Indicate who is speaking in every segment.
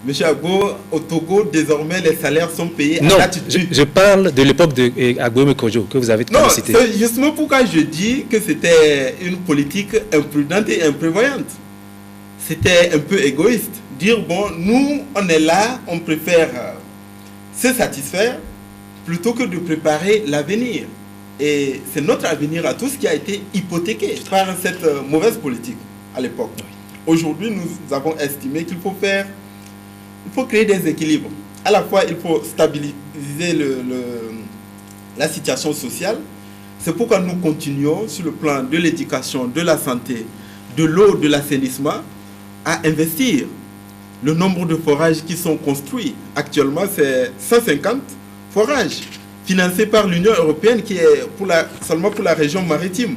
Speaker 1: Monsieur Agbo, au Togo, désormais, les salaires sont payés
Speaker 2: non,
Speaker 1: à date due.
Speaker 2: Je parle de l'époque de Agbo Kojo, que vous avez cité.
Speaker 1: Non, c'est justement pourquoi je dis que c'était une politique imprudente et imprévoyante. C'était un peu égoïste. Dire, bon, nous, on est là, on préfère se satisfaire plutôt que de préparer l'avenir. Et c'est notre avenir à tous qui a été hypothéqué par cette mauvaise politique à l'époque. Aujourd'hui, nous avons estimé qu'il faut créer des équilibres. À la fois, il faut stabiliser la situation sociale. C'est pourquoi nous continuons sur le plan de l'éducation, de la santé, de l'eau, de l'assainissement, à investir. Le nombre de forages qui sont construits actuellement, c'est 150 forages financés par l'Union européenne qui est seulement pour la région maritime,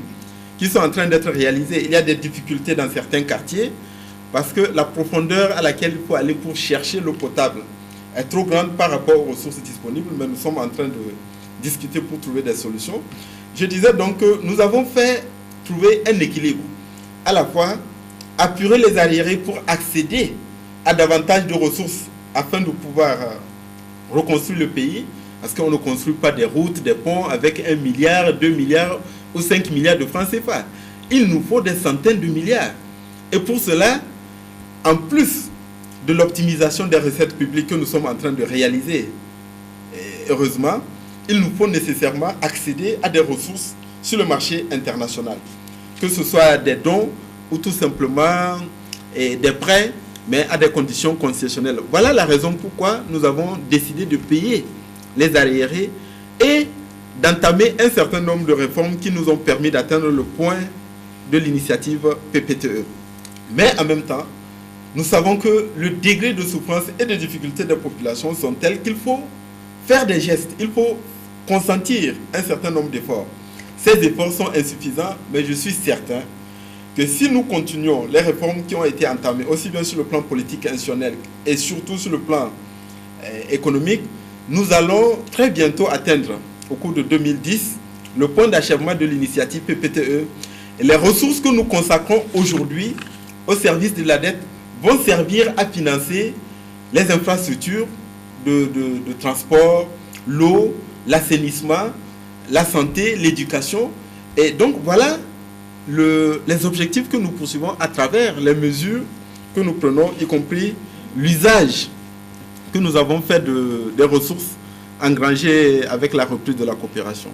Speaker 1: qui sont en train d'être réalisés. Il y a des difficultés dans certains quartiers parce que la profondeur à laquelle il faut aller pour chercher l'eau potable est trop grande par rapport aux ressources disponibles, mais nous sommes en train de discuter pour trouver des solutions. Je disais donc que nous avons trouver un équilibre, à la fois apurer les arriérés pour accéder à davantage de ressources afin de pouvoir reconstruire le pays, parce qu'on ne construit pas des routes, des ponts avec 1 milliard, 2 milliards ou 5 milliards de francs CFA. Il nous faut des centaines de milliards. Et pour cela, en plus de l'optimisation des recettes publiques que nous sommes en train de réaliser, heureusement, il nous faut nécessairement accéder à des ressources sur le marché international. Que ce soit des dons ou tout simplement des prêts, mais à des conditions concessionnelles. Voilà la raison pourquoi nous avons décidé de payer les arriérés et d'entamer un certain nombre de réformes qui nous ont permis d'atteindre le point de l'initiative PPTE. Mais en même temps, nous savons que le degré de souffrance et de difficulté des populations sont tels qu'il faut faire des gestes, il faut consentir un certain nombre d'efforts. Ces efforts sont insuffisants, mais je suis certain que si nous continuons les réformes qui ont été entamées, aussi bien sur le plan politique institutionnel et surtout sur le plan économique, nous allons très bientôt atteindre, au cours de 2010, le point d'achèvement de l'initiative PPTE. Et les ressources que nous consacrons aujourd'hui au service de la dette vont servir à financer les infrastructures de transport, l'eau, l'assainissement, la santé, l'éducation. Et donc voilà les objectifs que nous poursuivons à travers les mesures que nous prenons, y compris l'usage que nous avons fait des ressources engrangées avec la reprise de la coopération.